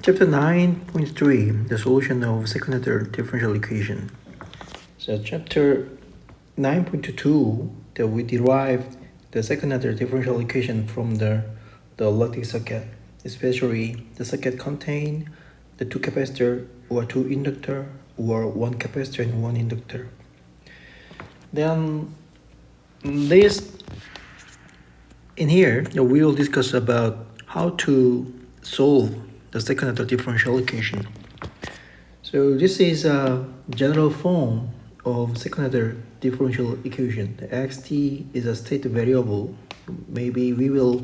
Chapter 9.3, the solution of second-order differential equation. So chapter 9.2, that we derived the second-order differential equation from the electric circuit, especially the circuit contain the two capacitor or two inductor or one capacitor and one inductor. Then this in here we will discuss about how to solve the second-order differential equation. So this is a general form of second-order differential equation. The xt is a state variable. Maybe we will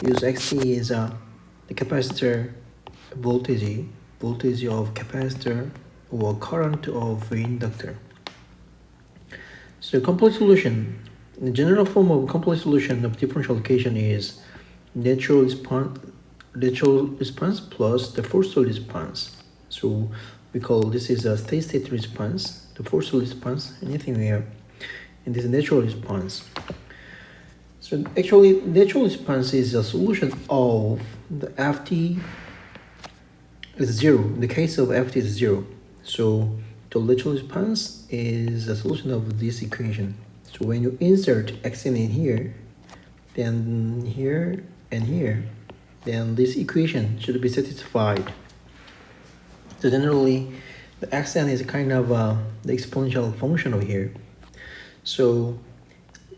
use xt as the capacitor voltage of capacitor or current of inductor. So complete solution. The general form of complete solution of differential equation is natural response plus the forced response. So we call this is a state response, the forced response, anything here, and this is natural response. So actually, natural response is a solution of the ft is 0. In the case of ft is 0, so the natural response is a solution of this equation. So when you insert xn in here, then here and here, then this equation should be satisfied. So generally, the xn is kind of the exponential function over here. So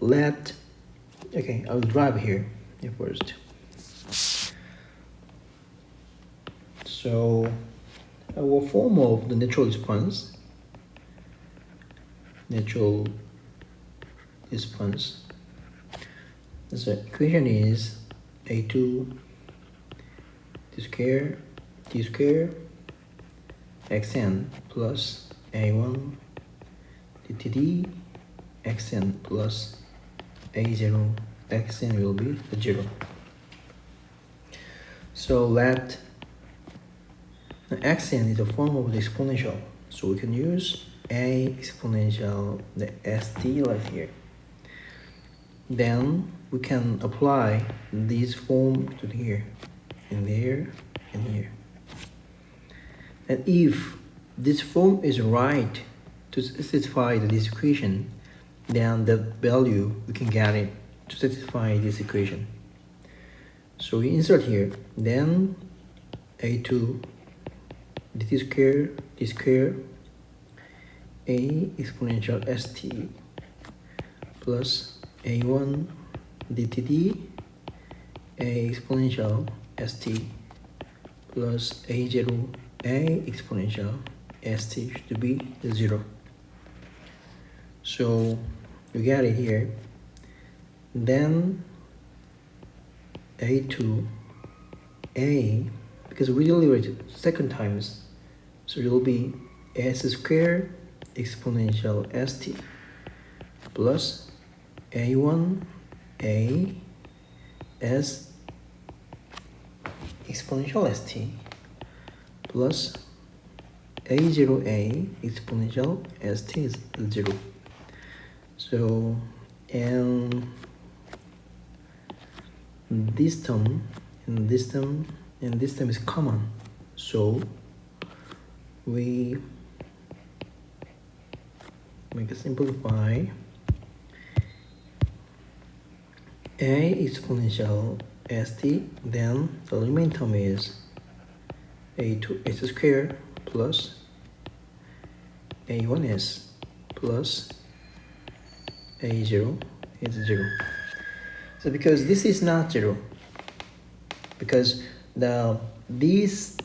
I'll drive here first. So our form of the natural response the equation is a2 t square xn plus a1 dtd xn plus a0 xn will be 0. So that the xn is a form of the exponential, so we can use a exponential the st right here. Then we can apply this form to here and there and here. And if this form is right to satisfy this equation, then the value we can get it to satisfy this equation. So we insert here, then a2 dt square a exponential st plus a1 dtd a exponential st plus a0 a exponential st should be 0. So you get it here. Then a2 a, because we deliver it second times, so it will be s square exponential st plus a1 a s exponential st plus a0 a exponential st is 0. So and this term and this term and this term is common, so we make a simplify a exponential st, then the remaining term is a2s square plus a1s plus a0 is 0. So because this is not 0, because these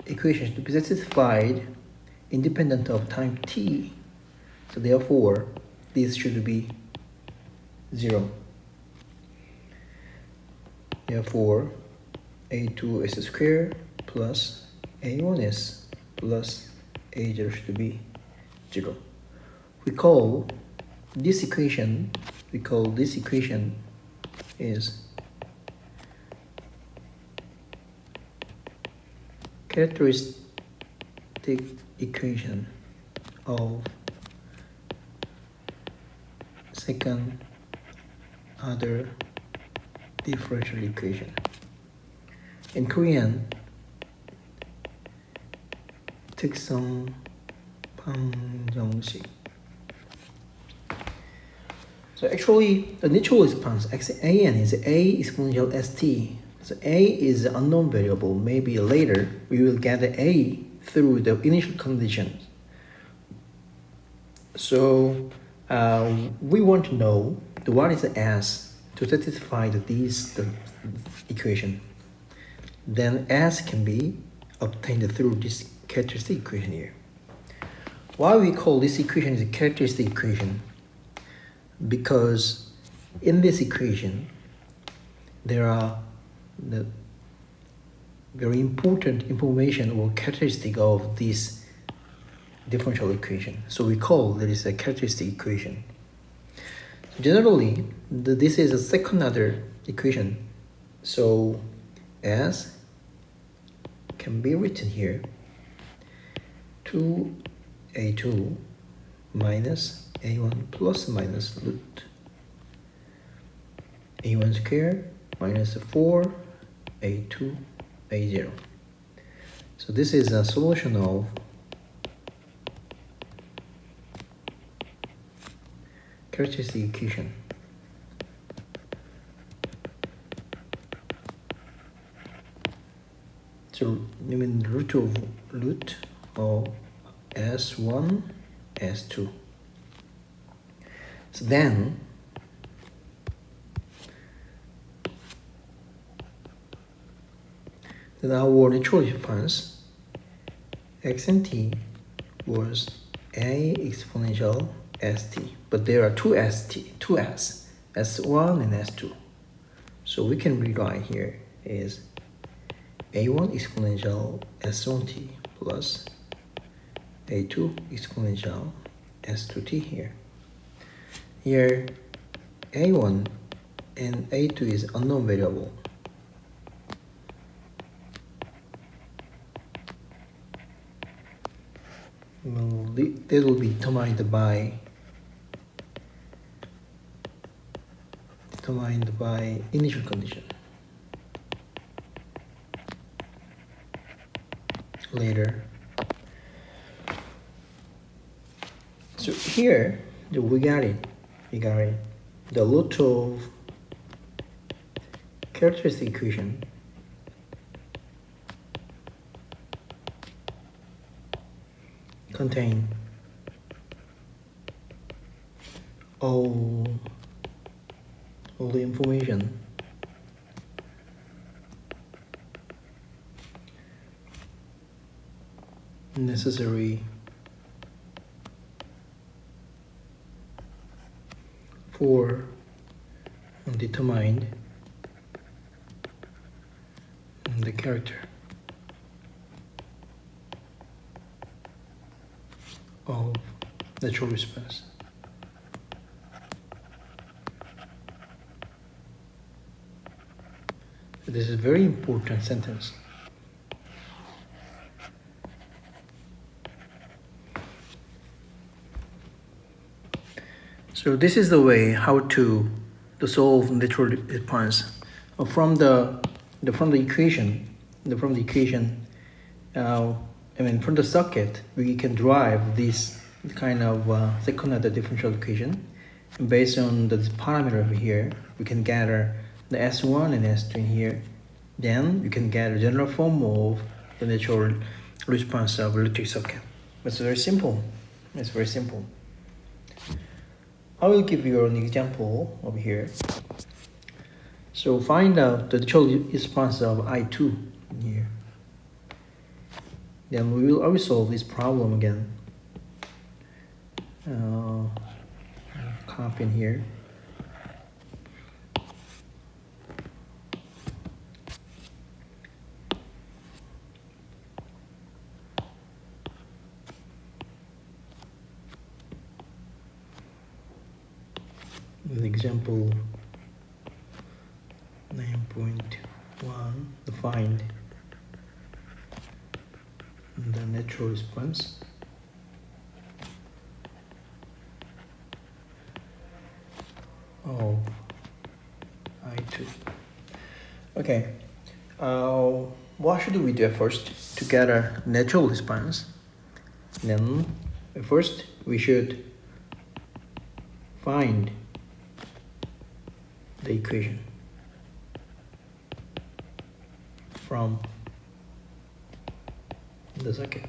equations to be satisfied independent of time t, so therefore this should be 0. Therefore a2s square plus a1s plus a0 should be 0. We call this equation is characteristic equation of second order differential equation. In Korean, 특성 방정식. So actually, the natural response xan is a exponential st. So a is the unknown variable. Maybe later we will get a through the initial conditions. So we want to know what is the s to satisfy the equation. Then s can be obtained through this characteristic equation here. Why we call this equation is a characteristic equation? Because in this equation there are the very important information or characteristic of this differential equation. So we call that is a characteristic equation. Generally, this is a second order equation. So S can be written here 2a2 minus a1 plus minus root a1 square minus 4a2 a0. So this is a solution of characteristic equation. So you mean root of s1 s2. So then our natural response x and t was a exponential st, but there are two s, s1 and s2. So we can rewrite here is a1 exponential s1t plus a2 exponential s2t here. Here a1 and a2 is unknown variable. Well, that will be determined by initial condition. Later. So here we got it. The root of characteristic equation contain all the information necessary for determine the character of natural response. This is a very important sentence. So this is the way how to solve natural response from the equation. From the circuit, we can derive this kind of second order differential equation. And based on this parameter over here, we can gather the S1 and S2 in here. Then you can get a general form of the natural response of electric circuit. It's very simple. I will give you an example over here. So find out the natural response of I2 here. Then we will resolve this problem again. Copy in here. Example 9.1, find the natural response of I2. Okay, what should we do first to get a natural response Then first we should find the equation from the circuit.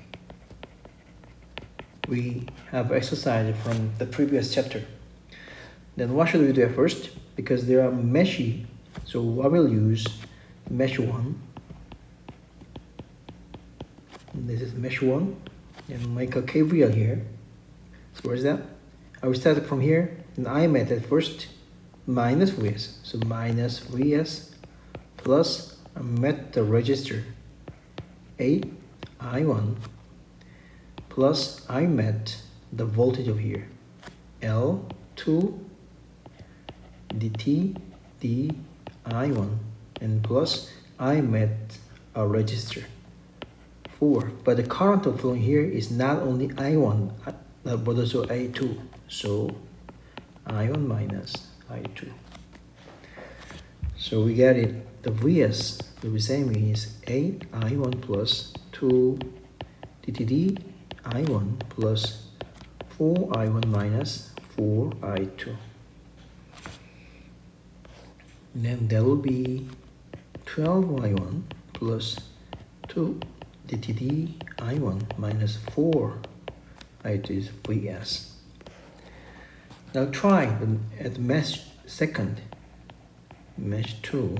We have exercise from the previous chapter. Then what should we do at first? Because they are meshy, so I will use mesh 1. This is mesh 1, and make a KVL here. So where is that? I will start from here, and I met at first minus Vs. So minus Vs plus I met the resistor 8I1 plus I met the voltage over here L2 dt di1 and plus I met a resistor 4, but the current flowing here is not only I1 but also I2, so I1 minus I2. So we get it, the Vs will be same is 8I1 plus 2 dt I1 plus 4I1 minus 4I2. Then that will be 12I1 plus 2 dt I1 minus 4I2 is Vs. Now try at mesh second, mesh 2.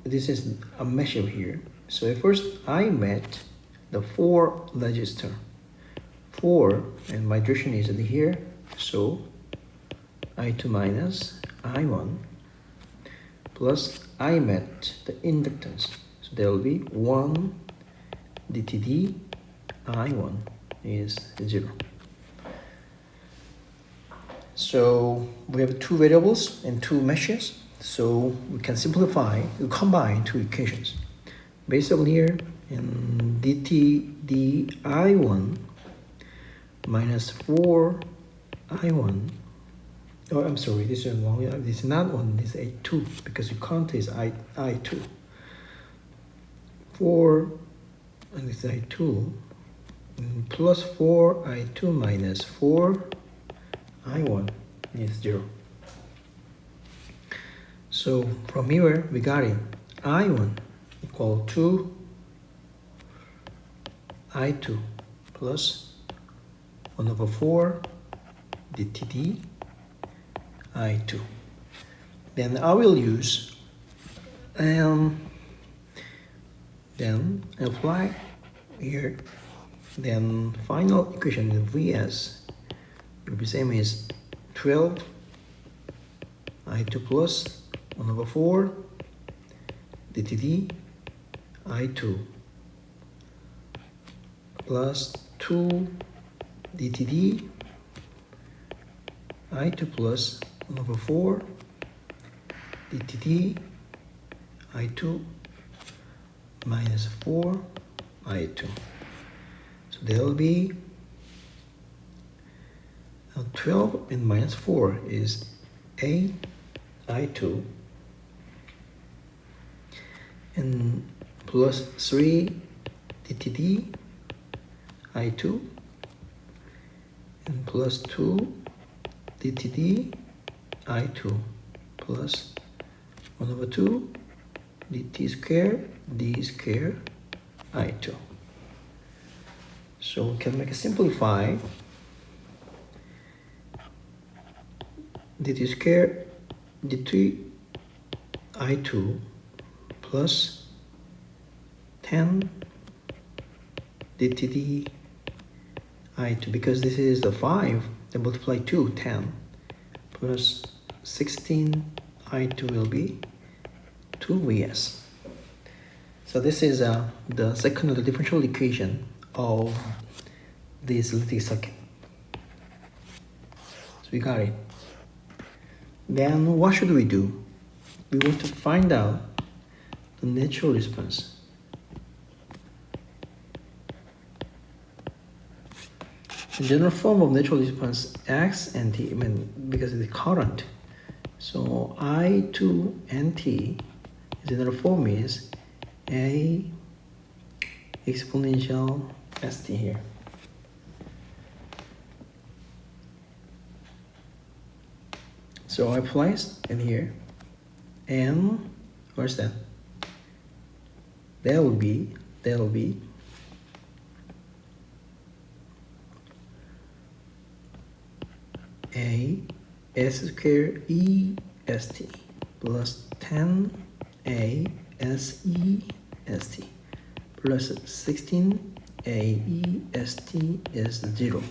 This is a mesh over here. So at first I met the 4 resistor 4, and my direction is in here, so I2 minus I1 plus I met the inductance, so there will be 1 dt I1 is 0. So we have 2 variables and 2 meshes, so we can simplify, we combine 2 equations. Based on here, in dt di1 minus 4I1, oh I'm sorry, this is wrong, this is not 1, this is A2, because the current is I2. 4, and this is I2, plus 4I2 minus 4I1 is 0. So from here we got it, I1 equal to I2 plus 1 over 4 dt I2. Then I will use then apply here. Then final equation in Vs will be same as 12 I2 plus 1 over 4 dt I2 plus 2 dt I2 plus 1 over 4 dt I2 minus 4 I2. So there will be 12 and minus 4 is 8 I2 and plus 3 dt I2 and plus 2 dt I2 plus 1 over 2 dt square d square I2. So we can make a simplify dt square dt I2 plus 10 dt I2, because this is the 5, then multiply 2, 10, plus 16 I2 will be 2 Vs. So this is the second order differential equation of this electric circuit. So we got it. Then what should we do? We want to find out the natural response. The general form of natural response X and T, because of the current. So I2 and T, the general form is A exponential ST here. So I place in here, and where's that? That'll be a s square e s t plus 10 a s e s t plus 16 a e s t is 0.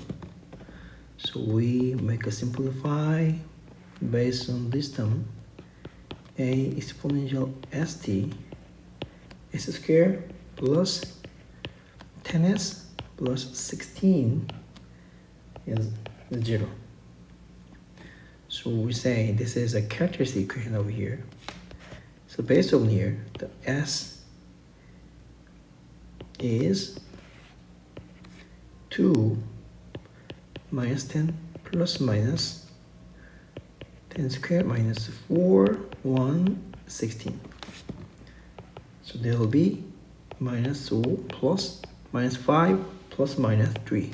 So we make a simplify based on this term. A exponential st s square plus 10s plus 16 is 0. So we say this is a characteristic equation over here. So based on here, the s is 2 minus 10 plus minus 10 squared minus 4, 1, 16. So there will be minus 2 plus minus 5 plus minus 3.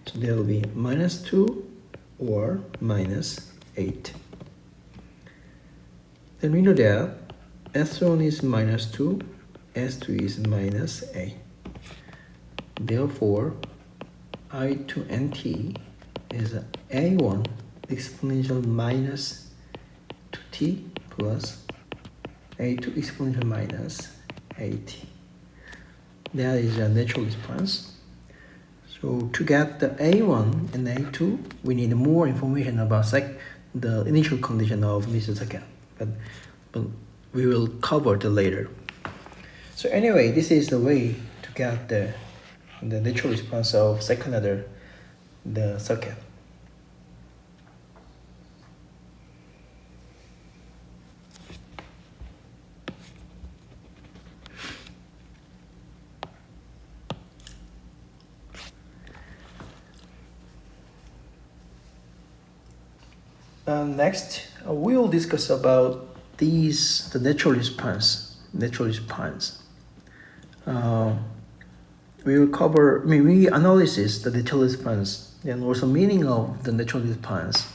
So there will be minus 2 or minus 8. Then we know that S1 is minus 2, S2 is minus A. Therefore, I2 and T is A1 exponential minus 2T plus A2 exponential minus 8. That is a natural response. So to get the A1 and A2, we need more information about the initial condition of this circuit, but we will cover it later. So anyway, this is the way to get the natural response of second order the circuit. Next, we will discuss about the natural response. We will cover we analysis the natural response, and also meaning of the natural response,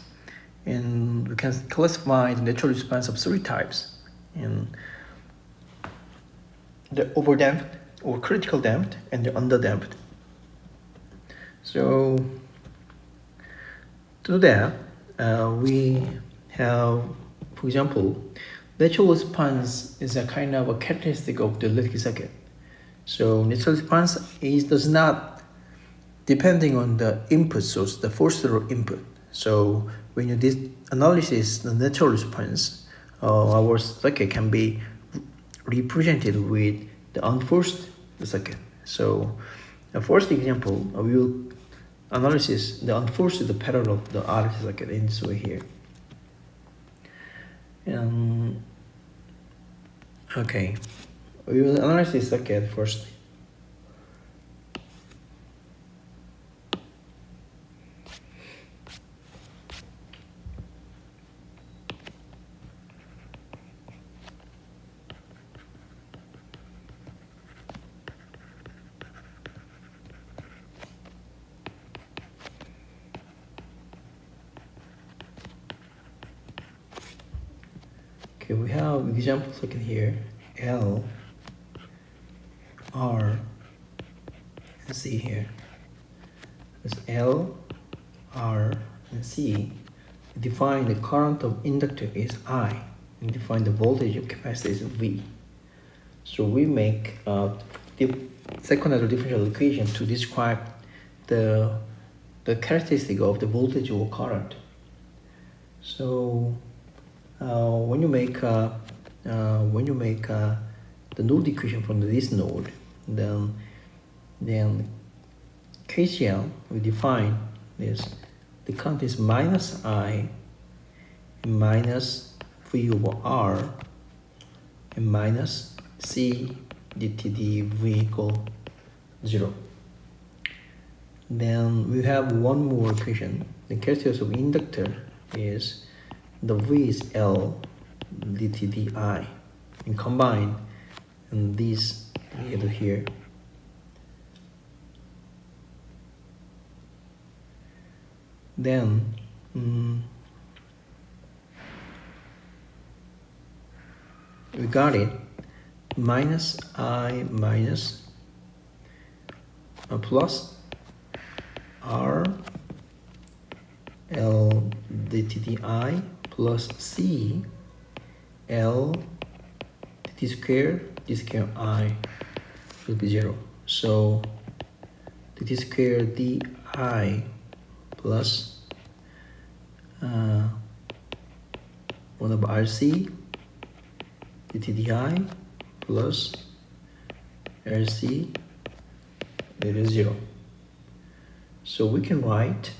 and we can classify the natural response of 3 types, and the overdamped or critical damped and the underdamped. So to do that, we have, for example, natural response is a kind of a characteristic of the electric circuit. So natural response does not depending on the input source, the forced input. So when you do analysis the natural response, our circuit can be represented with the unforced circuit. So the first example, we will analysis the unforced parallel the RLC circuit in this way here. Okay, we will analyze this circuit first. Okay, we have example circuit here, L, R, and C here. This L, R, and C. Define the current of inductor is I, and define the voltage of capacitor is V. So we make the second order differential equation to describe the characteristic of the voltage or current. So when you make the node equation from this node, then KCL we define this. The current is minus I and minus V over R and minus C dt dV equal 0. Then we have one more equation. The characteristic of inductor is the V is L dt di, and combine and these together here. Then we got it, minus I minus plus R L dTi plus C L dt square I will be 0. So dt square di plus 1 over RC dt di plus RC, that is 0. So we can write,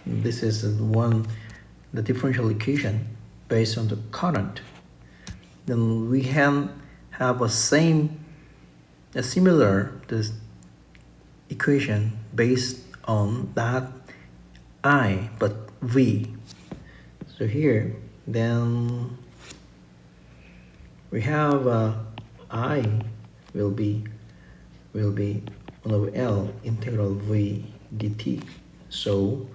this is the differential equation based on the current. Then we can have a similar this equation based on that I but V. So here then we have I will be 1 over L integral V dt. So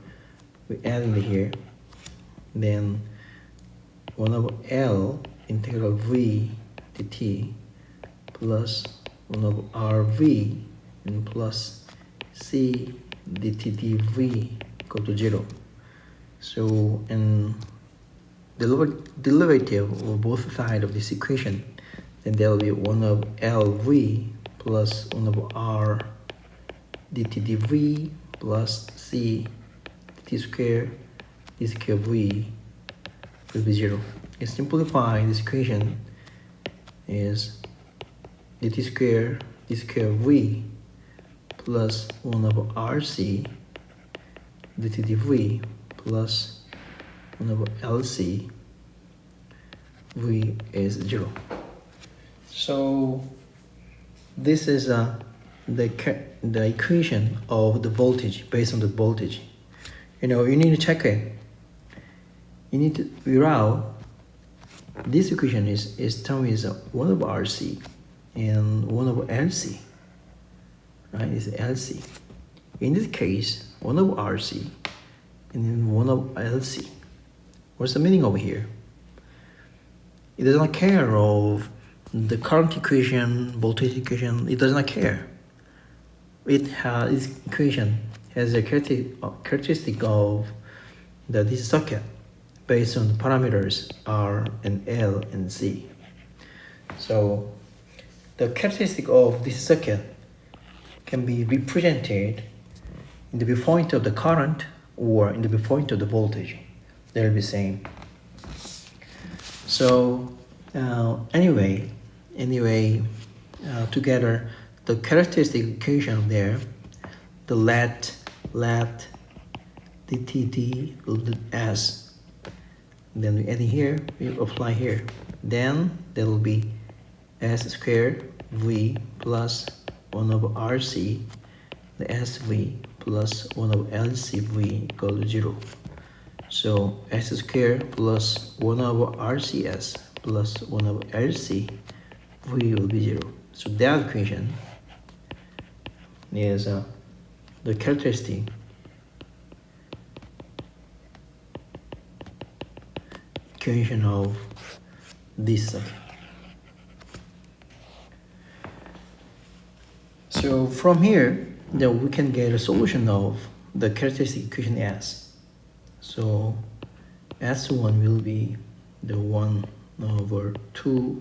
we add in here, then 1 over L integral V dt plus 1 over RV and plus C dt dV equal to 0. So and the derivative of both sides of this equation, then there will be 1 over LV plus 1 over R dt dV plus C dt square V will be 0. And simplify this equation is dt square V plus 1 over RC dt dV plus 1 over LC V is 0. So this is the equation of the voltage based on the voltage. You need to check it. You need to figure out this equation is term is 1 over RC and 1 over LC. Right? It's LC. In this case, 1 over RC and then 1 over LC. What's the meaning over here? It does not care of the current equation, voltage equation. It does not care. This equation has a characteristic of this circuit based on the parameters R and L and C. So the characteristic of this circuit can be represented in the viewpoint of the current or in the viewpoint of the voltage. They'll be same. So anyway, together the characteristic equation there, the let dTd will be S. Then we add in here, we apply here. Then there will be S squared V plus 1 over RC, the SV plus 1 over LCV equal to 0. So S squared plus 1 over RCS plus 1 over LC V will be 0. So that equation is the characteristic equation of this circuit. So from here, then we can get a solution of the characteristic equation S. So S1 will be the 1 over 2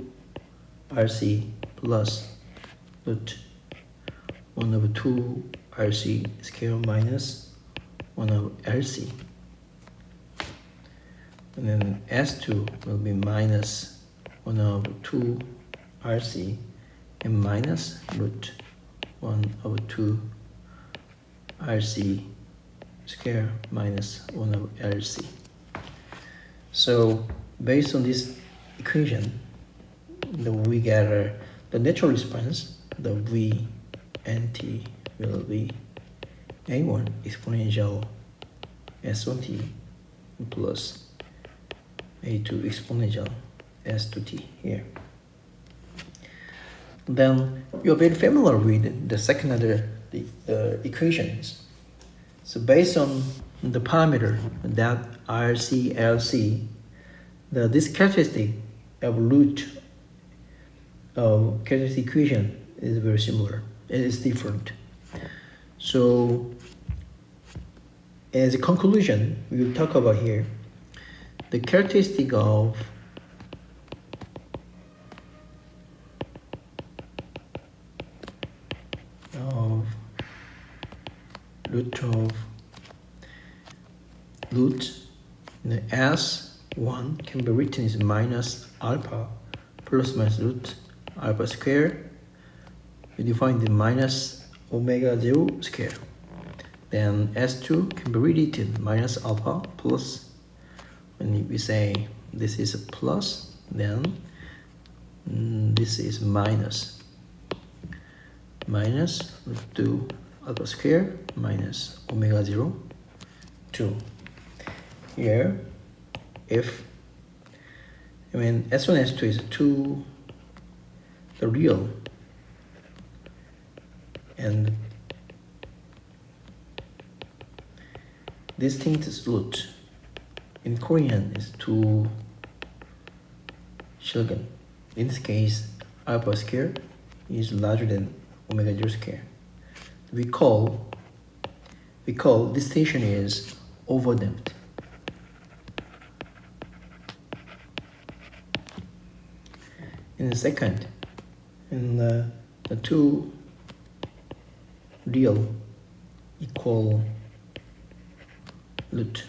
RC plus root 1 over 2 RC square minus 1 over LC. And then S2 will be minus 1 over 2 RC and minus root 1 over 2 RC square minus 1 over LC. So based on this equation, we get the natural response, the V and T will be A1 exponential S1T plus A2 exponential S2T here. Then you're very familiar with the second order equations. So based on the parameter that RCLC, this characteristic of root of characteristic equation is very similar. It is different. So as a conclusion, we will talk about here the characteristic of root the S1 can be written as minus alpha plus minus root alpha square. We define the minus omega 0 square. Then S2 can be rewritten minus alpha plus, when we say this is a plus, then this is minus root 2 alpha square minus omega 0 2. Here, if S1 S2 is 2 the real and distinct root in Korean is 2 shilgan. In this case, alpha square is larger than omega 0 square. We call this station is overdamped. In the second, the two real equal root.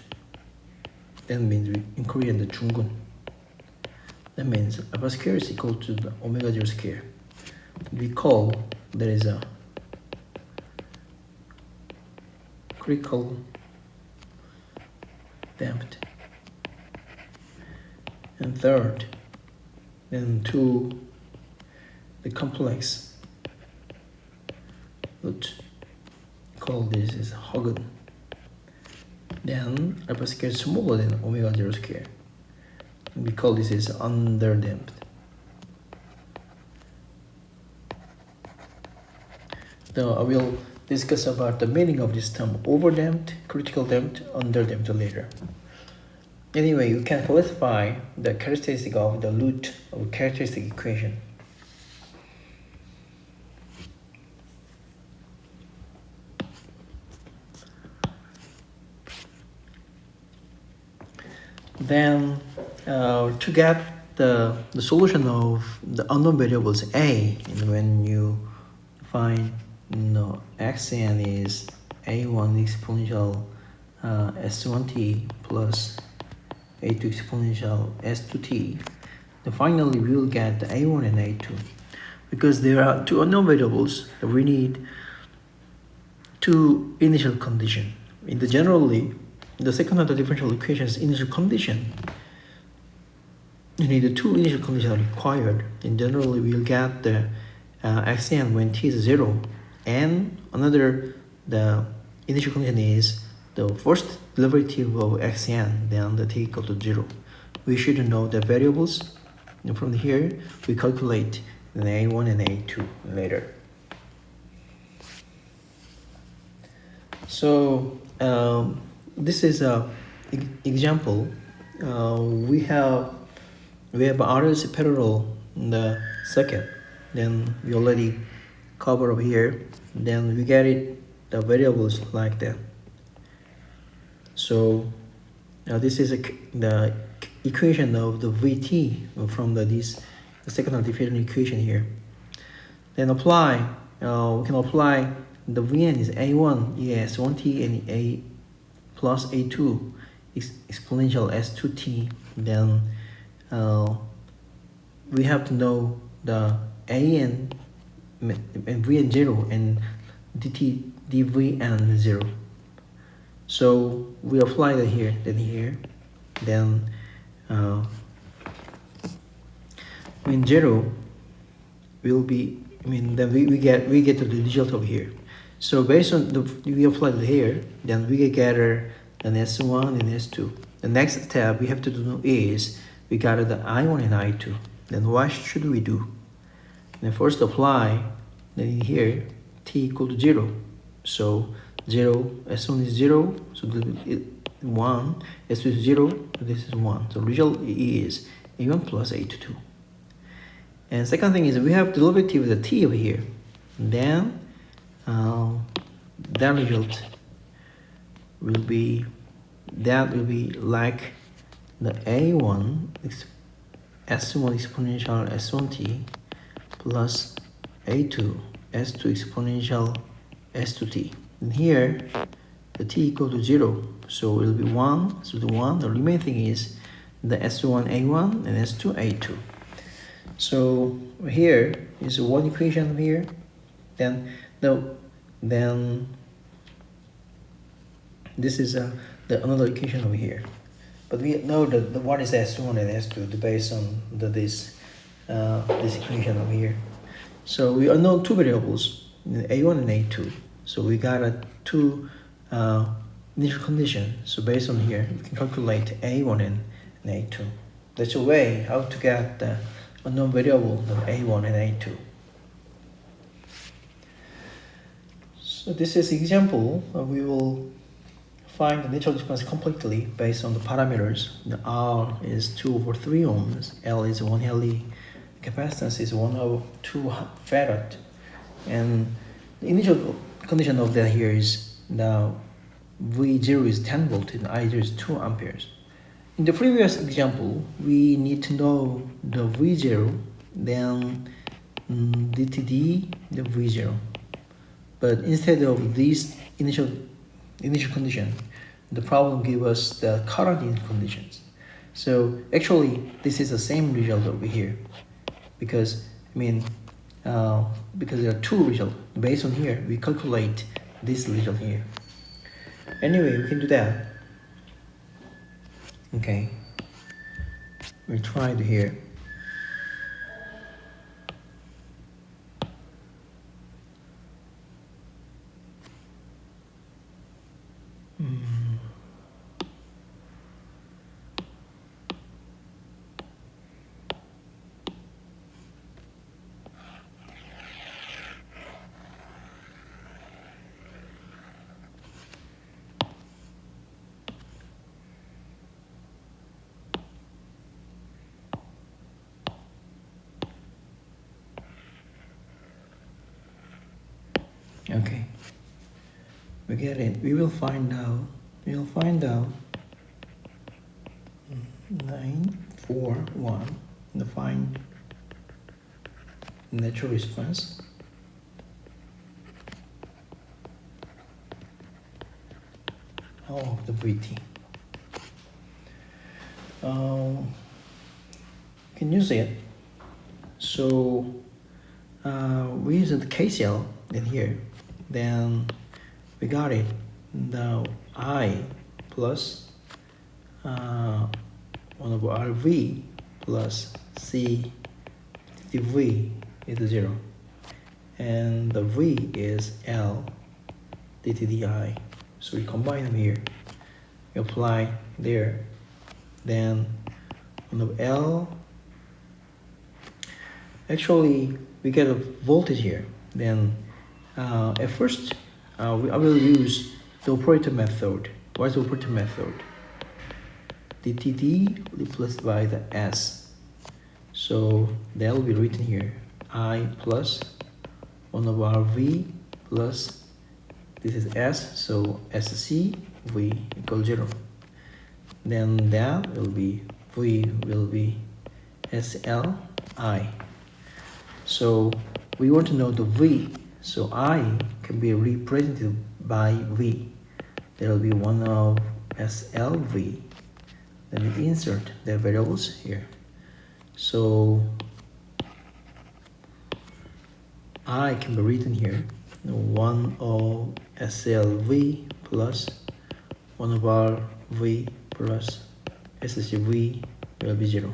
That means in Korean the 중근. That means alpha square is equal to the omega 0 square. We call there is a critical damped. And third, then to the complex root, call this is Hagen. Then alpha square is smaller than omega 0 square. We call this is underdamped. Now I will discuss about the meaning of this term overdamped, critical damped, underdamped later. Anyway, you can classify the characteristic of the root of characteristic equation. Then to get the solution of the unknown variables A, and when you find xn is a1 exponential s1t plus a2 exponential s2t, then finally we will get the a1 and a2. Because there are two unknown variables, we need two initial conditions. Generally, the second order differential equation's initial condition, you need the two initial conditions are required. And generally, we'll get the xn when t is 0, and the initial condition is the first derivative of xn, then the t equal to 0. We should know the variables, and from here we calculate the a1 and a2 later. So this is a example. We have RLC parallel in the second. Then we already cover over here. Then we get the variables like that. So this is the equation of the VT from this second order differential equation here. Then we can apply the Vn is a1 es1t and a plus a2 exponential s2t. Then we have to know the a and vn 0 and dvn 0. So we apply that here, then when 0 will be, then we get to the result over here. So based on we apply it here, then we get an S1 and S2. The next step we have to do is we got the I1 and I2. Then what should we do? Then first apply, then here t equal to 0. So 0, S1 is 0, so this is 1, S2 is 0, so this is 1. So result is A1 plus A2. And second thing is we have derivative of the t over here. Then that result will be like the A1 S1 exponential S1t plus A2 S2 exponential S2t. And here the t equal to 0, so it will be 1, so the 1, the remaining thing is the S1 A1 and S2 A2. So here is one equation here, then this is another equation over here. But we know that what is S1 and S2 based on this equation over here. So we know two variables, A1 and A2. So we got two initial conditions. So based on here, we can calculate A1 and A2. That's a way how to get the unknown variable of A1 and A2. So this is example. We will find the natural response completely based on the parameters. The R is 2/3 ohms, L is 1 Henry, capacitance is 1/2 farad, and the initial condition of that here is the V0 is 10 volt and I0 is 2 amperes. In the previous example, we need to know the V0, then DTD, the V0. But instead of this initial condition, the problem gives us the current conditions. So actually, this is the same result over here, because because there are two results. Based on here, we calculate this result here. Anyway, we can do that. Okay, we try it here. Okay, we get it. We will find out. 941. And find natural response. Of the VT. Can use it. So we use the KCL in here. Then we got it. Now I plus 1/RV plus C dV is 0, and the V is L dTdI. So we combine them here, we apply there, then on the L, actually we get a voltage here. Then at first I will use the operator method. What is the operator method? dTd replaced by the S. So that will be written here, I plus 1/V plus, this is S, so SC V equals 0. Then that will be V will be SLI. So we want to know the V, so I can be represented by V. There will be 1/SLV. Then we insert the variables here. So I can be written here 1/SLV plus 1/V plus SCV will be 0.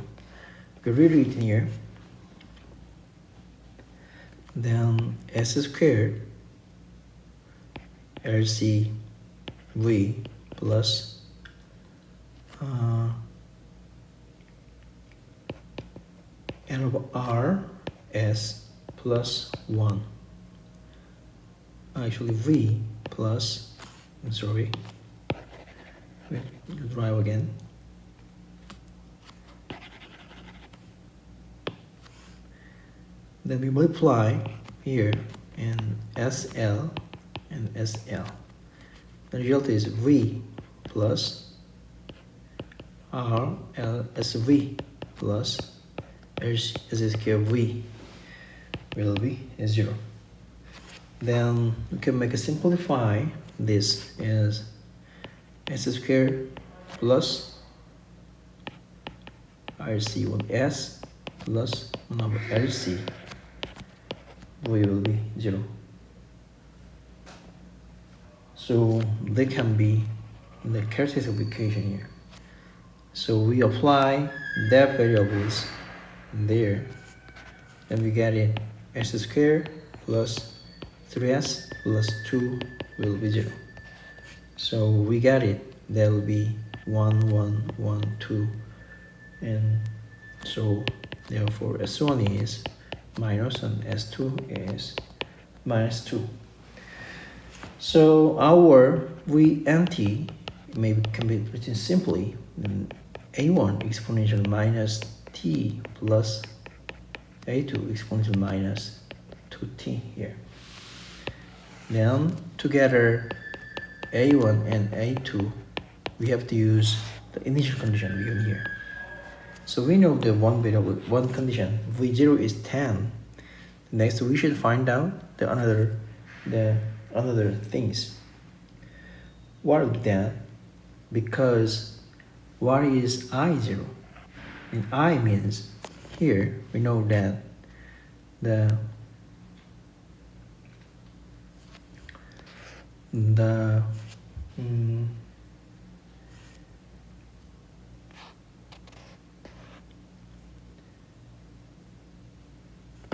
We rewrite it here. Then S squared LCV plus L/R/S plus 1. Actually V plus sorry, wait, drive again. Then we multiply here in SL and SL. The result is V plus RLSV plus S square V will be 0. Then we can make a simplify this as S square plus RC1S plus 1 over LC. V will be 0. So they can be in the characteristic equation here. So we apply that variables there, and we get it S squared plus 3S plus 2 will be 0. So we get it, that will be 1, 1, 1, 2, and so therefore S1 is minus and S2 is minus 2. So our VNT can be written simply A1 exponential minus t plus A2 exponential minus 2t here. Then together A1 and A2, we have to use the initial condition given here. So we know the one variable, one condition, V0 is 10. Next we should find out the other things. What is that? Because what is I0? And I means here we know that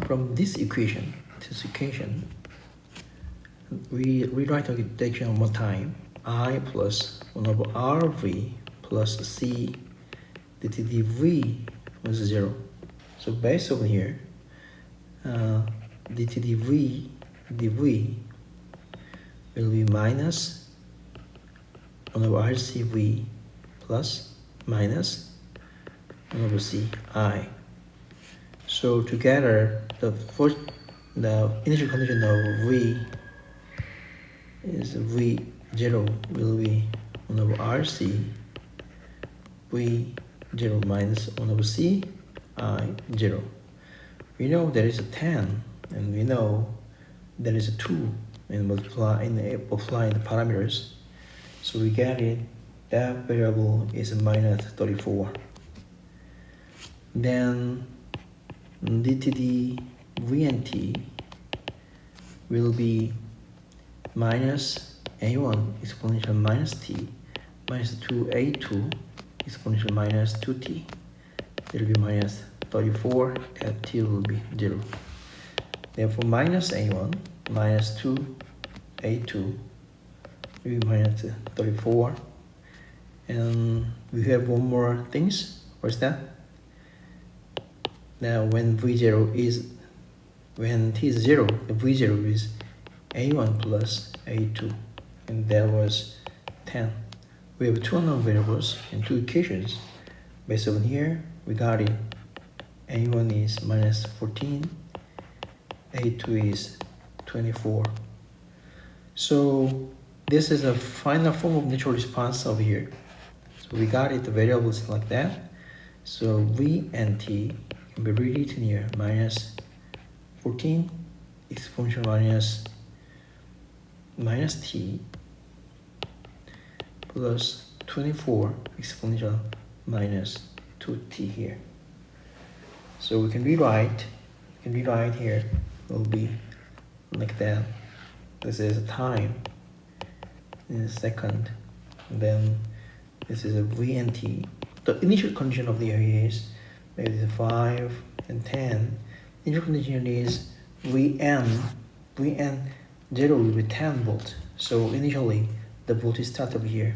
from this equation, we rewrite the equation one more time. I plus 1 over RV plus C dt dv was 0. So based on here, dt dv will be minus 1 over RCV plus minus 1 over CI. So together, the initial condition of V is V0 will be 1 over RC, V0 minus 1 over C, I0. We know there is a 10, and we know there is a 2, and apply the parameters. So we get it, that variable is minus 34. Then dtd vnt will be minus a1 exponential minus t minus 2a2 exponential minus 2t. It will be minus 34, and t will be 0. Therefore minus a1 minus 2a2 will be minus 34. And we have one more things. What's that? Now when V0 is, when t is 0, the V0 is A1 plus A2, and that was 10. We have two unknown variables and two equations. Based on here, we got it. A1 is minus 14, A2 is 24. So this is a final form of natural response over here. So we got it, the variables like that. So V and T can be rewritten here, minus 14 exponential minus t plus 24 exponential minus 2t here. So we can rewrite here, will be like that. This is a time in a second, and then this is a v and t. The initial condition of the area is maybe 5 and 10. The initial condition is Vn 0 will be 10 volts. So initially the voltage start over here.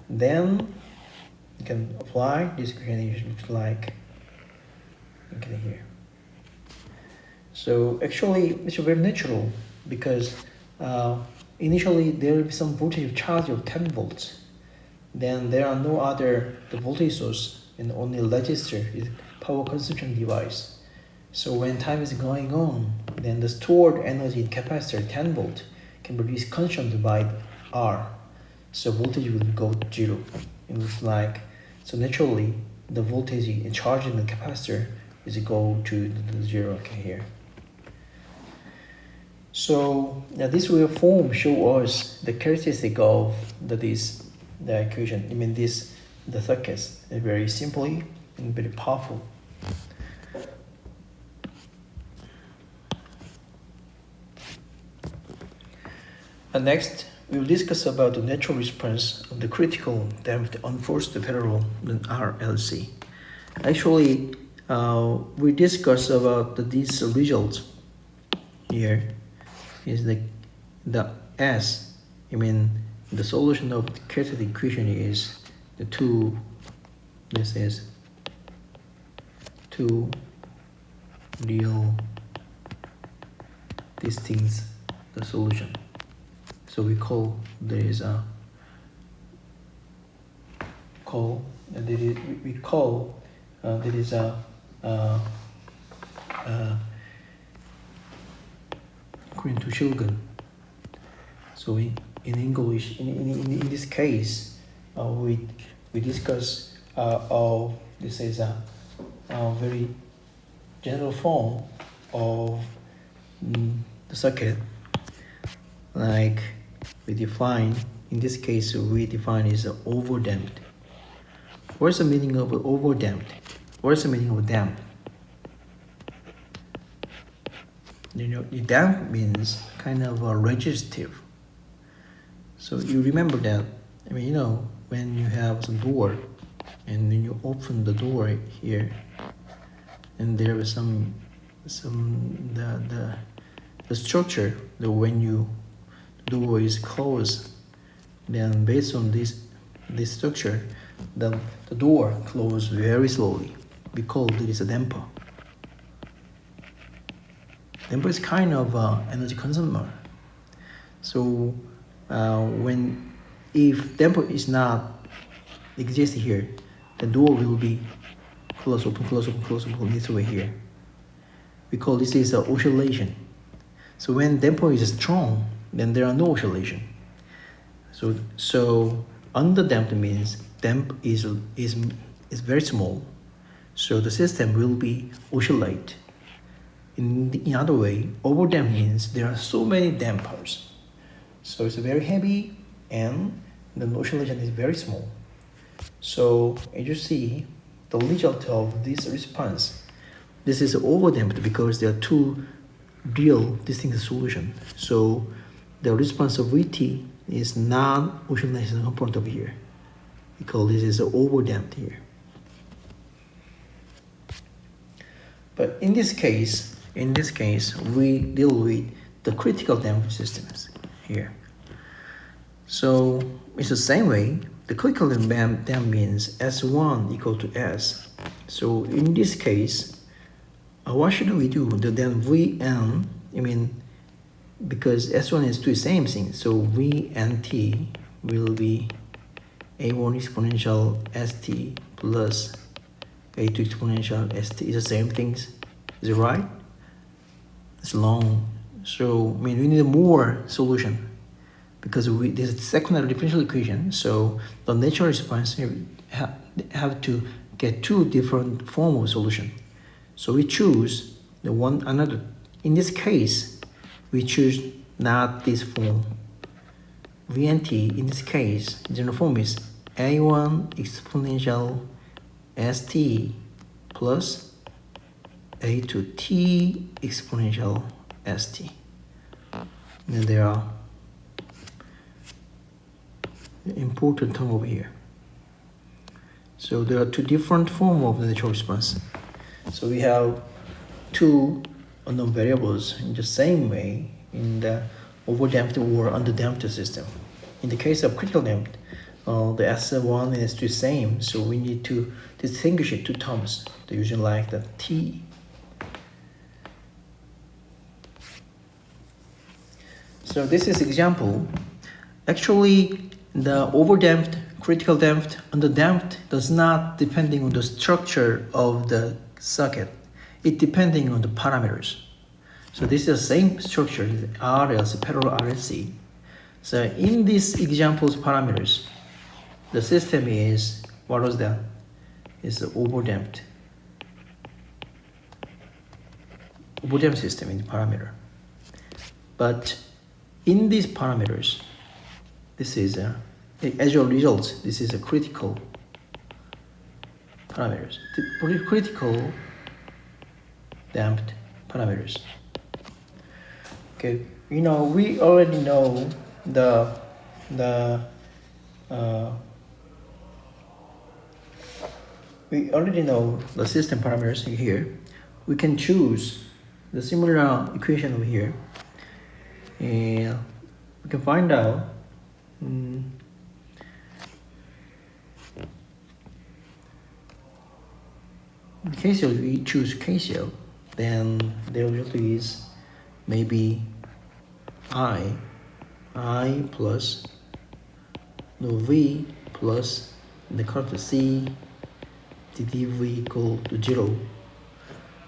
Then you can apply this equation, looks like okay here. So actually it's very natural, because initially there will be some voltage charge of 10 volts. Then there are no other the voltage source, and only register is power consumption device. So when time is going on, then the stored energy in capacitor 10 volt can be consumed by R. So voltage will go to 0. It looks like, so naturally the voltage in charging the capacitor is go to the 0 here. So now this will form show us the characteristic of the equation. I mean the circuits is very simply and very powerful. And next, we will discuss about the natural response of the critical damped unforced parallel RLC. Actually, we discuss about these results. Here is the S. I mean, the solution of the characteristic equation is the two. This is two real distinct the solution. So we call there is a call and we call there is a Korean to Shilgun. So in English, in this case, we discuss this is a very general form of the circuit. Like we define, in this case, we define is overdamped. What's the meaning of overdamped? What's the meaning of damp? You know, the damp means kind of a resistive. So you remember that. I mean, you know, when you have some door, and when you open the door here, and there is some the structure that when you door is closed, then based on this structure, the door closes very slowly because it is a damper. Damper is kind of energy consumer. So if damper is not exist here, the door will be close, open, close, open, close, open this way here. We call this is an oscillation. So when damper is strong, then there are no oscillation. So underdamped means damp is very small. So the system will be oscillate. In other way, overdamped means there are so many dampers. So it's very heavy and the oscillation is very small. So as you see, the result of this response, this is overdamped because there are two real distinct solutions. So the response of VT is non-oscillation component of here. We call this is overdamped here. But in this case, we deal with the critical damping systems here. So it's the same way. The critical damp means S1 equal to S. So in this case, what should we do? Then Vn, I mean, because S1 is the same thing, so V and T will be A1 exponential ST plus A2 exponential ST. It's the same things. Is it right? It's long. So I mean, we need more solution because this is secondary differential equation. So the natural response have to get two different form of solution. So we choose the one another. In this case, we choose not this form. VNT in this case, general form is A1 exponential ST plus A2 T exponential ST. And there are important term over here. So there are two different forms of the natural response. So we have two unknown variables in the same way in the overdamped or underdamped system. In the case of critical damped, the S1 and S2 the same, so we need to distinguish it two terms. They usually like the T. So this is example. Actually, the overdamped, critical damped, underdamped does not depending on the structure of the circuit. It depending on the parameters. So this is the same structure as RLC, parallel RLC. So in this example's parameters, the system is, what was that? Is overdamped. Overdamped system in the parameter. But in these parameters, this is as a result, this is a critical parameters. The critical damped parameters. Okay, we already know we already know the system parameters here. We can choose the similar equation over here, and we can find out in case we choose KCL, then the result is maybe I plus no V plus the current C dV equal to 0.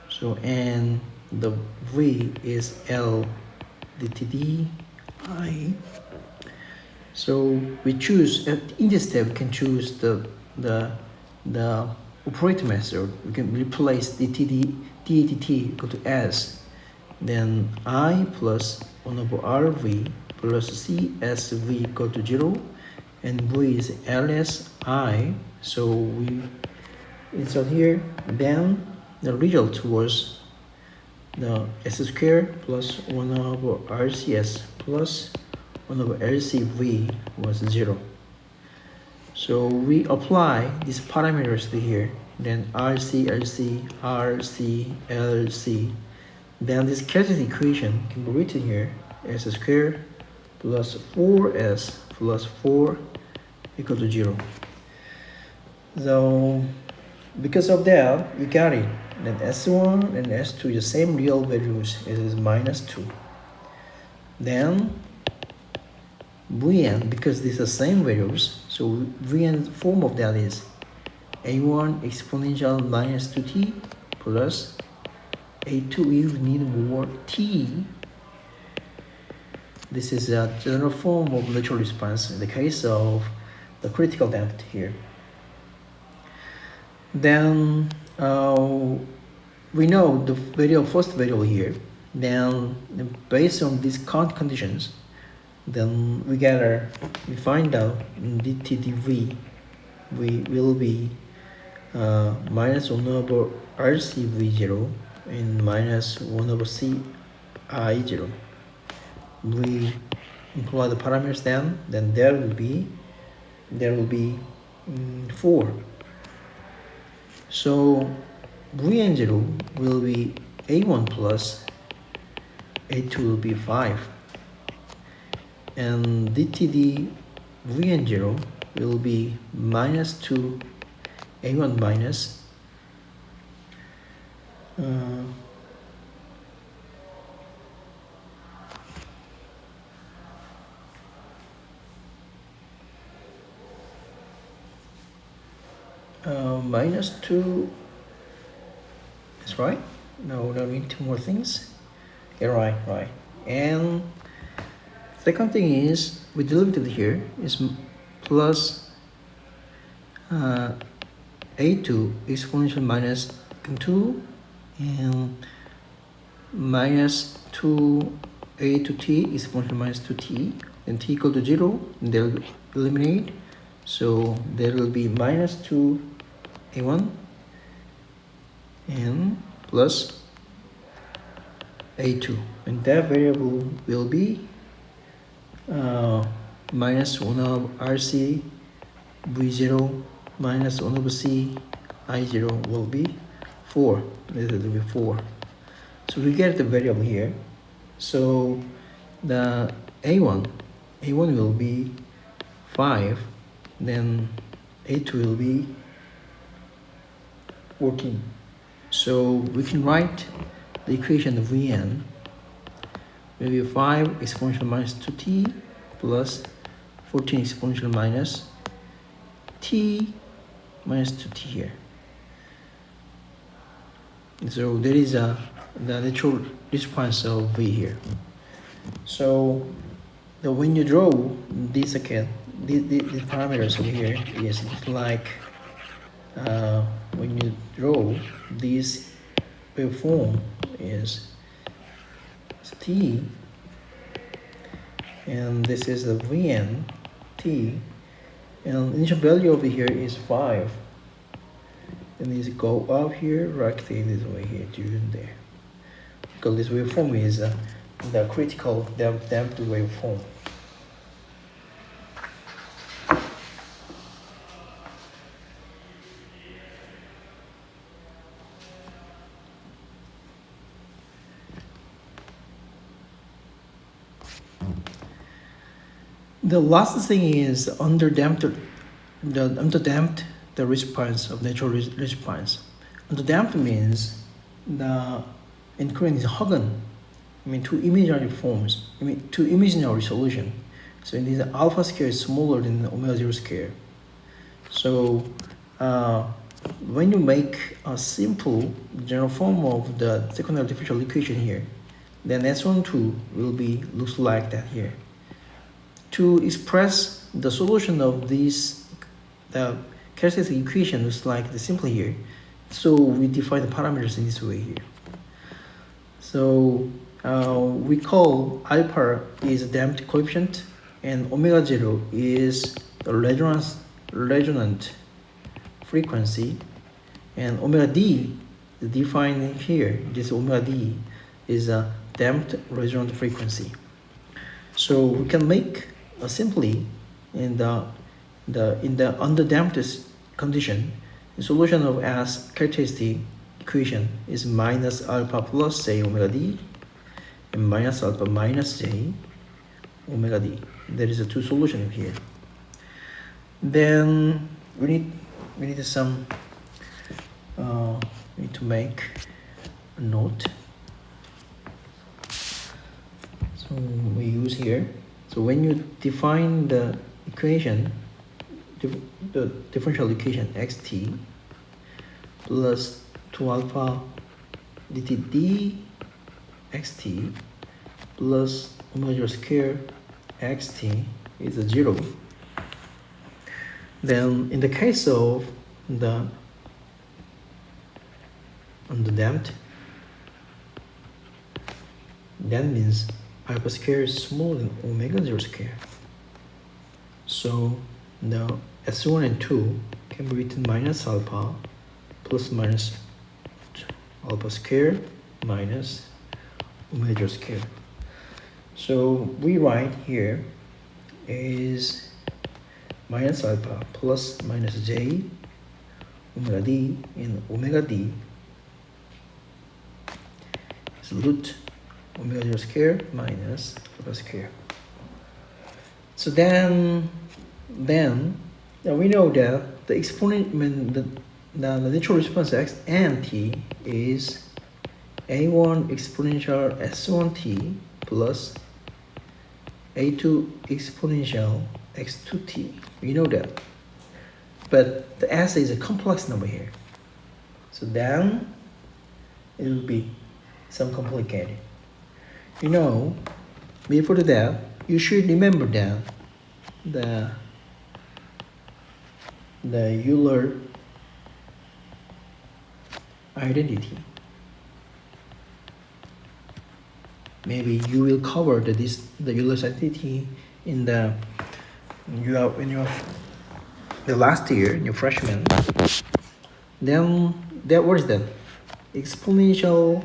So and the V is L dTd I. So we choose in this step we can choose the operator method. We can replace dTd dt equal to S. Then I plus 1 over RV plus CSV equal to 0, and V is LSI. So we insert here. Then the result was the S squared plus 1 over RCS plus 1 over LCV was 0. So we apply these parameters to here. Then RC, LC, RC, LC. Then this characteristic equation can be written here: S squared plus 4S plus 4 equal to 0. So because of that, we got it. Then S1 and S2 is the same real values. It is -2. Then Vn, because these are same values, so Vn form of that is A1 exponential -2t plus A2 if need more t. This is a general form of natural response in the case of the critical damped here. Then we know the first variable here. Then based on these count conditions, then we find out dTdV will be -1 over RCV0 and -1 over CI0. We imply the parameters then there will be 4. So Vn0 will be A1 plus A2 will be 5, and dTd Vn0 will be -2 A1 minus -2. That's right. No, we need 2 more things. Yeah, right. And second thing is we derivative here is plus A2 exponential minus 2 and minus 2a to t exponential minus 2t, and t equal to 0, and they'll eliminate. So there will be minus 2a1 and plus a2, and that variable will be minus 1 of RC V0 minus 1 over C I0 will be 4. This will be 4. So we get the variable here. So the A1 will be 5, then A2 will be 14. So we can write the equation of Vn maybe 5 exponential minus 2t plus 14 exponential minus t minus 2t here. So there is the natural response of v here. So when you draw this again, these parameters over here is like when you draw this waveform is t, and this is the vn t, and initial value over here is 5, and this go up here, rotate this way here to there, because this waveform is the critical damped waveform. The last thing is underdamped the response of natural response. Underdamped means in Korean is Hagen. I mean two imaginary forms. I mean two imaginary solution. So in this alpha square is smaller than omega 0 square. So when you make a simple general form of the secondary differential equation here, then S12 will be looks like that here. To express the solution of this, the characteristic equation looks like the simple here. So we define the parameters in this way here. So we call alpha is a damped coefficient, and omega 0 is the resonant frequency, and omega d is defined here. This omega d is a damped resonant frequency. So we can make simply in the underdamped condition, the solution of S characteristic equation is minus alpha plus j omega d and minus alpha minus j omega d. There is a two solution here. Then we need to make a note. So we use here. So when you define the equation, the differential equation xt plus 2 alpha dt d xt plus omega 0 square xt is a 0. Then in the case of the underdamped, that means alpha square is smaller than omega 0 square. So the S1 and 2 can be written minus alpha plus minus alpha square minus omega 0 square. So we write here is minus alpha plus minus j omega d, and omega d is root omega 0 square minus alpha square. So then we know that the exponent, the natural response x and t is a1 exponential s1t plus a2 exponential x2t. We know that, but the s is a complex number here. So then it will be some complicated. You know, before that, you should remember that the Euler identity. Maybe you will cover the Euler identity in the last year in your freshman. Then what is that? Exponential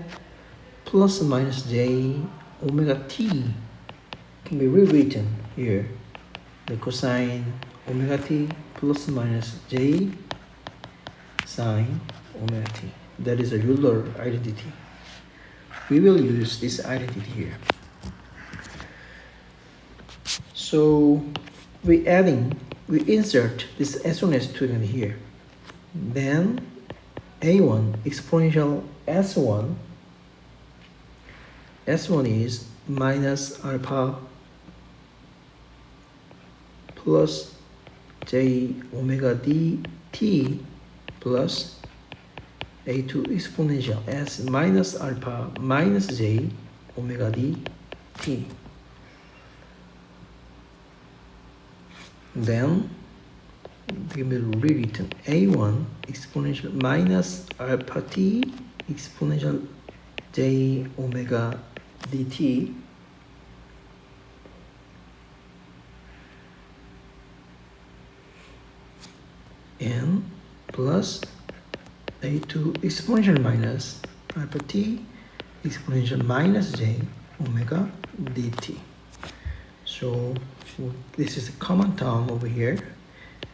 plus minus j omega t can be rewritten here. The cosine omega t plus minus j sine omega t. That is a Euler identity. We will use this identity here. So we insert this S1 S2 in here. Then a1 exponential S1 is minus alpha plus j omega dt plus a2 exponential s minus alpha minus j omega dt. Then we will rewritten a1 exponential minus alpha t exponential j omega dt and plus a2 exponential minus alpha t exponential minus j omega dt. So this is a common term over here,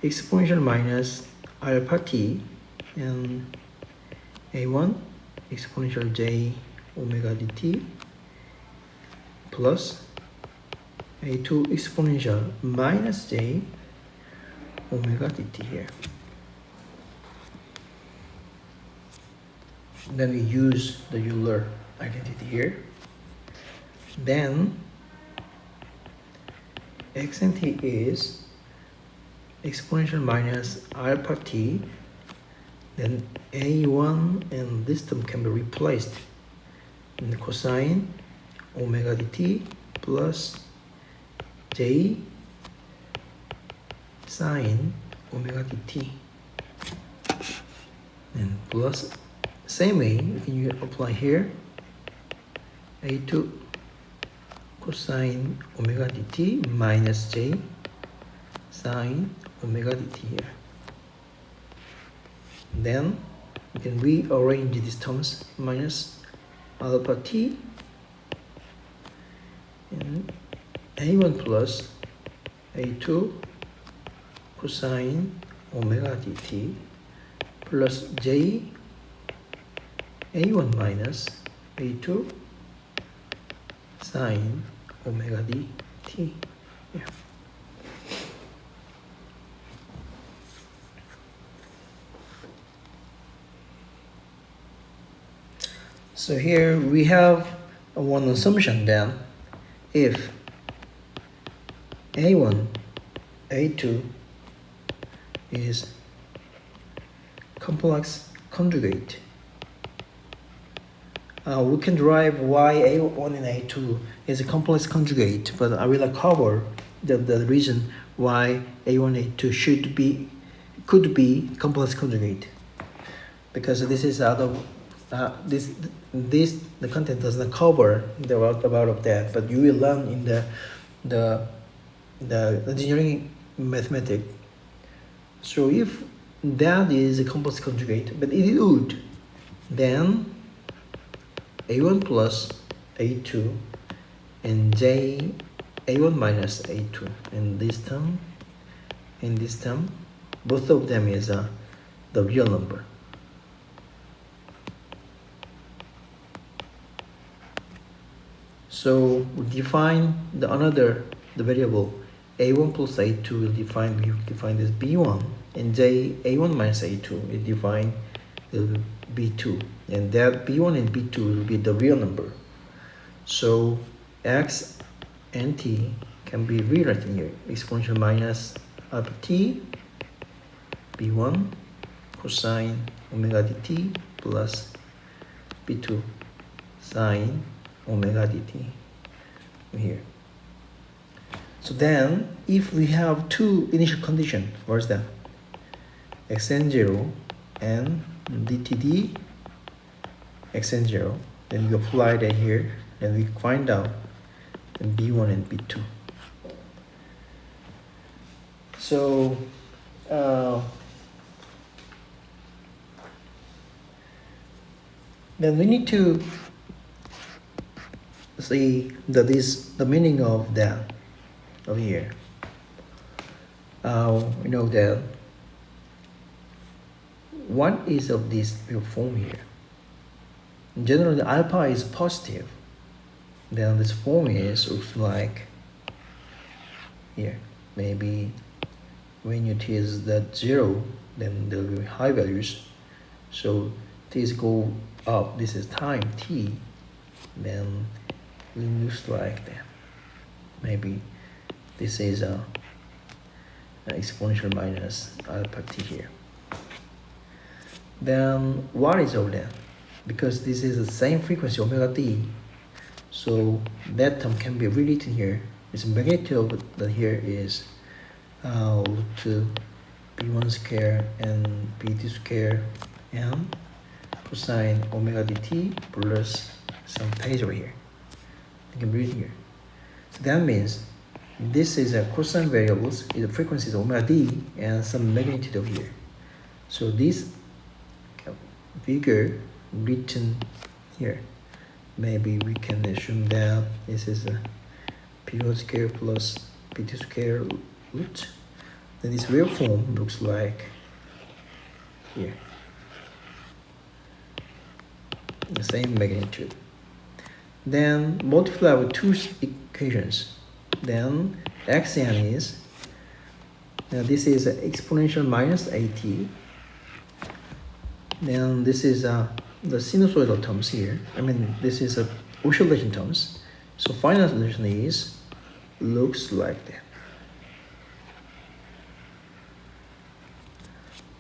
exponential minus alpha t and a1 exponential j omega dt plus a2 exponential minus j omega dt here. Then we use the Euler identity here. Then x and t is exponential minus alpha t, then a1 and this term can be replaced in the cosine omega dt plus j sine omega dt, and plus same way you can apply here a2 cosine omega dt minus j sine omega dt here. Then you can rearrange these terms, minus alpha t and a1 plus a2 cosine omega dt plus j a1 minus a2 sine omega dt. Yeah. So here we have one assumption then, if a1, a2 is complex conjugate, we can derive why a1 and a2 is a complex conjugate, but I will cover the reason why a1 a2 could be complex conjugate, because this is out of the content does not cover about of that, but you will learn in the engineering mathematics. So if that is a complex conjugate, but it would, then a1 plus a2 and j a1 minus a2 and this term and this term, both of them is the real number. So we define the variable a1 plus a2 will define this b1, and j a1 minus a2 will define the b2, and that b1 and b2 will be the real number. So x and t can be rewritten here, exponential minus alpha t b1 cosine omega dt plus b2 sine omega dt here. So then if we have two initial conditions, what's that? xn0 and dtd xn0, then we apply that here, and we find out b1 and b2. So then we need to see the meaning of that over here. We know that what is of this form here. Generally, alpha is positive. Then this form is looks like here. Maybe when it is that 0, then there will be high values. So these go up. This is time t. Then looks like that. Maybe this is a exponential minus alpha t here. Then what is all that? Because this is the same frequency omega d, so that term can be rewritten here. Its magnitude of that here is root b1 square and b2 square and cosine omega dt plus some phase over here. You can read here. So that means this is a cosine variables, is the frequency is omega d and some magnitude over here. So this figure written here, maybe we can assume that this is a p1 square plus p2 square root. Then this waveform looks like here, the same magnitude. Then multiply with two equations. Then xn is, now this is exponential minus at. Then this is the sinusoidal terms here. I mean, this is a oscillation terms. So final solution is looks like that.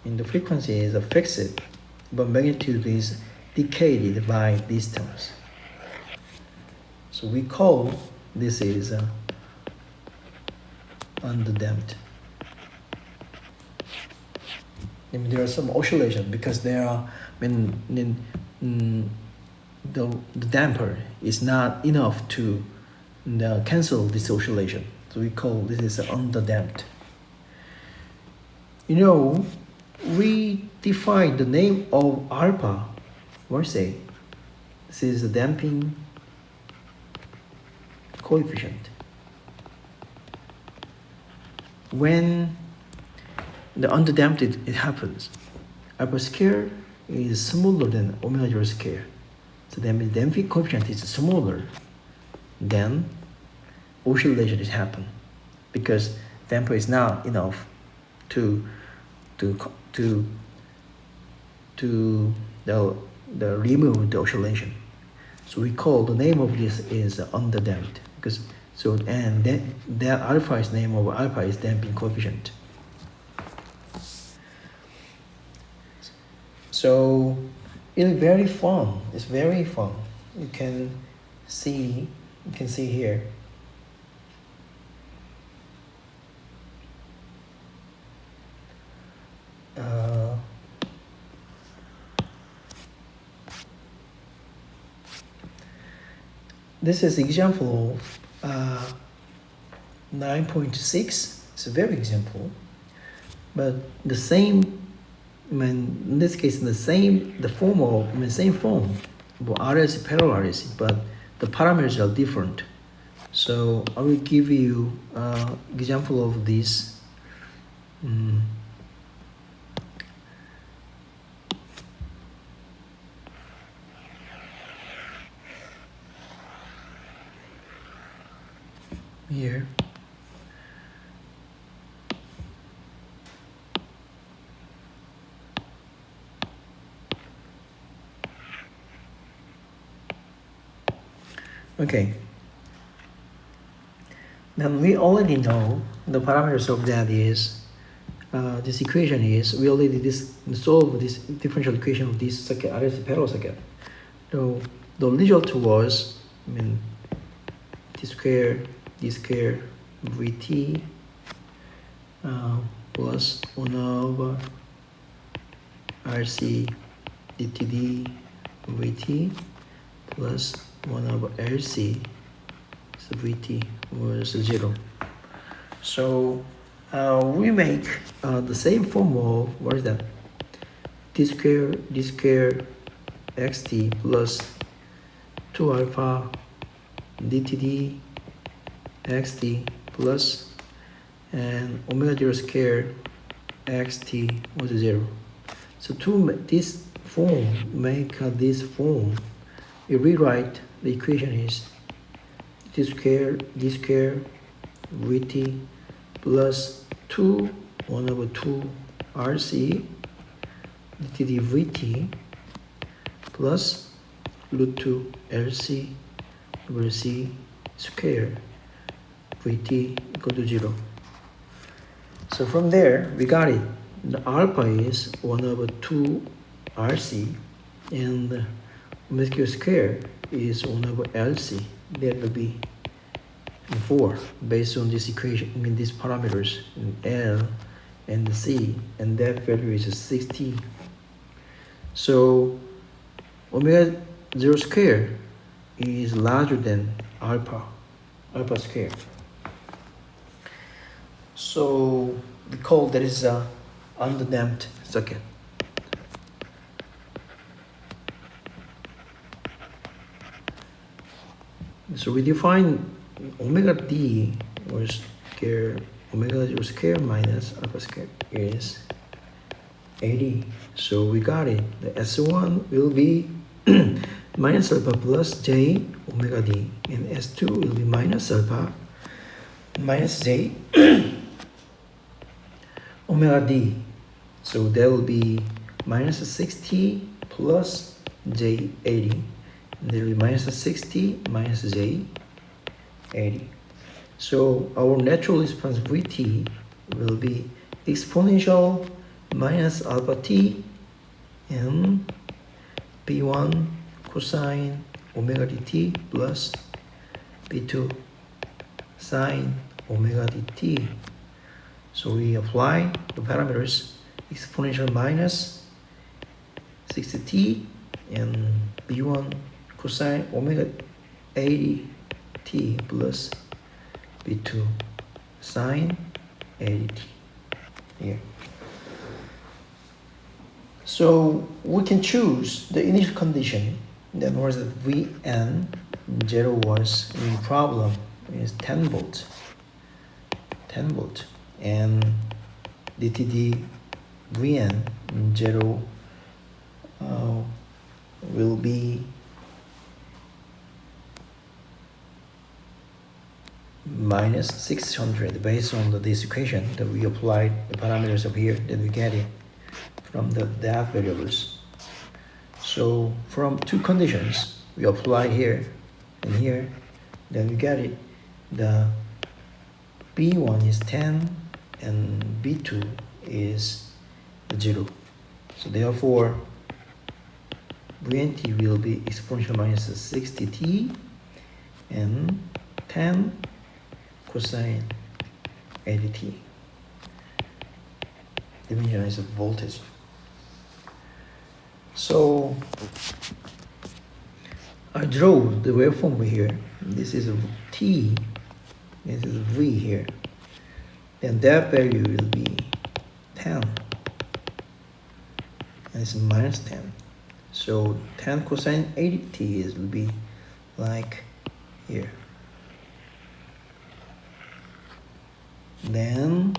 And the frequency is fixed, but magnitude is decayed by these terms. So we call this is underdamped. I mean, there are some oscillation because there are the damper is not enough to cancel this oscillation. So we call this is underdamped. You know, we define the name of alpha. What say? This is the damping coefficient. When the underdamped it happens, alpha square is smaller than omega 0 square. So that means damping coefficient is smaller than oscillation is happen, because damper is not enough to remove the oscillation. So we call the name of this is underdamped, because so and that alpha is name of alpha is damping coefficient. So it's very fun. It's very fun. You can see here. This is example 9.6. It's a very example, but the same. I mean, in this case, the same form of RLC parallelcy, but the parameters are different. So I will give you example of this. Here. Okay. Then we already know the parameters of that is this equation is we already solve this differential equation of this circuit, RLC parallel circuit. So the result was d square Vt plus 1 over RC dTd Vt plus 1 over LC, so Vt was 0. So we make the same form of, what is that? d square xt plus 2 alpha dTd xt plus and omega 0 square xt was 0. So to this form, make this form, you rewrite the equation is d square Vt plus 2 1 over 2 RC dTd Vt plus root 2 LC we'll see square Vt equal to 0. So from there, we got it. The alpha is 1 over 2 RC, and omega square is 1 over LC. That will be 4 based on this equation, these parameters in L and C, and that value is 60. So omega 0 square is larger than alpha square. So we call that is a underdamped circuit. So we define omega d or square, omega 0 square minus alpha square is 80. So we got it. The S1 will be minus alpha plus j omega d, and S2 will be minus alpha minus j omega d. So that will be minus 60 plus j 80. And there will be minus 60 minus j 80. So our natural response Vt will be exponential minus alpha t and b1 cosine omega dt plus b2 sine omega dt. So we apply the parameters exponential minus 60t and b1 cosine omega 80t plus b2 sine 80t here. So we can choose the initial condition. That was that Vn 0 was in problem is 10 volt, and dTd Vn 0 will be minus 600 based on this equation that we applied the parameters of here, then we get it from the that variables. So from two conditions we apply here and here, then we get it. The B1 is 10 and B2 is 0. So therefore Vnt will be exponential minus 60t and 10 cosine 80t. Dimension is a voltage. So I draw the waveform here. This is T, this is V here. And that value will be 10. And it's minus 10. So 10 cosine 80t will be like here. Then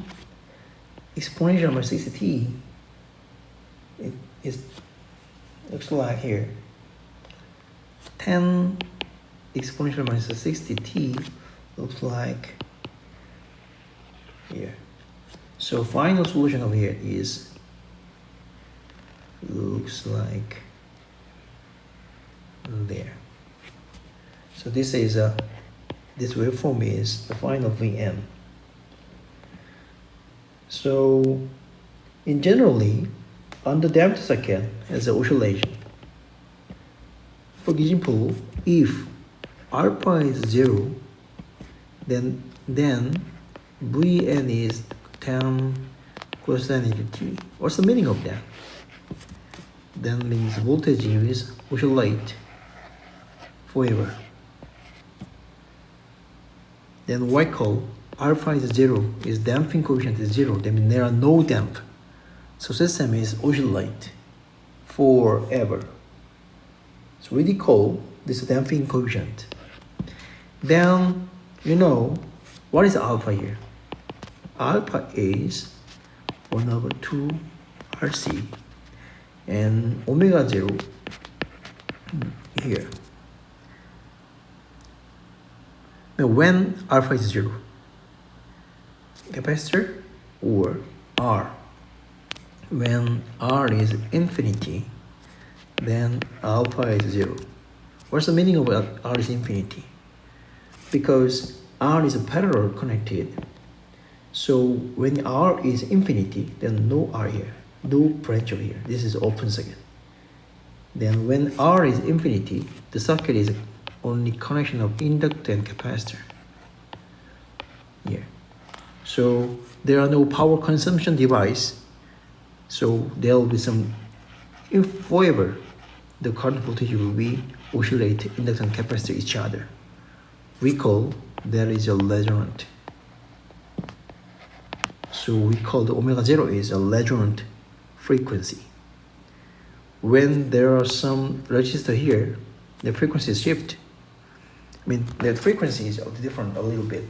exponential minus 60t, it looks like here. 10 exponential minus 60t looks like here. So final solution over here is looks like there. So this is this waveform is the final Vn. So in generally, underdamped circuit has an oscillation. For example, if alpha is 0, then Vn is 10 cosine 80t. What's the meaning of that? Then means voltage is oscillate forever. Then why call alpha is 0, is damping coefficient is 0, that means there are no damp. So system is oscillate forever. So we call this damping coefficient. Then you know what is alpha here? Alpha is 1 over 2 RC and omega 0 here. Now when alpha is 0, capacitor or R. When R is infinity, then alpha is 0. What's the meaning of R is infinity? because R is parallel connected. So when R is infinity, then no R here, no branch over here. This is open circuit. Then when R is infinity, the circuit is only connection of inductor and capacitor. Here. So there are no power consumption device. So there will be some, if however, the current voltage will be oscillate inductor and capacitor each other. We call there is a resonant. So we call the omega 0 is a resonant frequency. When there are some resistor here, the frequency shift. I mean, the frequency is different a little bit.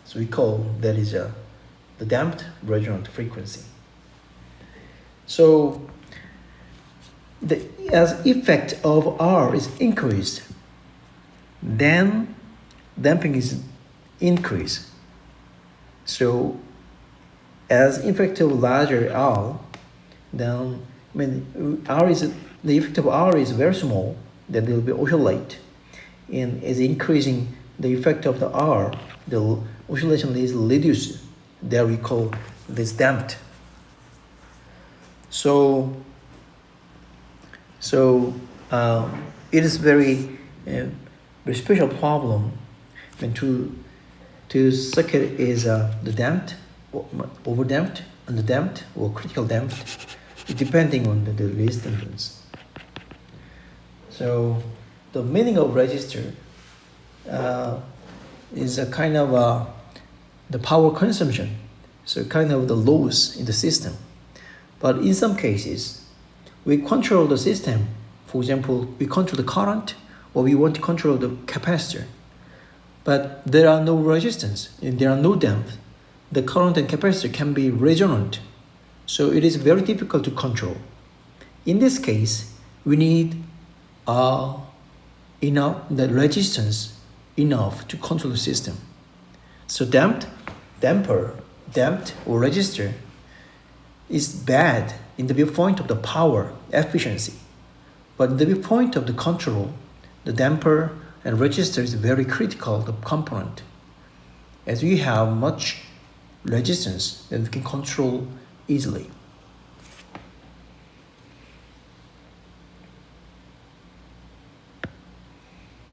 So we call that is the damped resonant frequency. So as effect of R is increased, then damping is increased. So as effect of larger R, then the effect of R is very small, then there will be oscillate. And as increasing the effect of the R, the oscillation is reduced. There we call this damped. So it is very special problem when to circuit is the damped, over damped, under damped, or critical damped, depending on the resistance. So the meaning of resistor is a kind of the power consumption, so kind of the loss in the system. But in some cases, we control the system. For example, we control the current, or we want to control the capacitor. But there are no resistance, and there are no damp. The current and capacitor can be resonant, so it is very difficult to control. In this case, we need enough the resistance enough to control the system. So damped or resistor is bad in the viewpoint of the power efficiency, but in the viewpoint of the control, the damper and resistor is very critical the component. As we have much resistance, then we can control easily.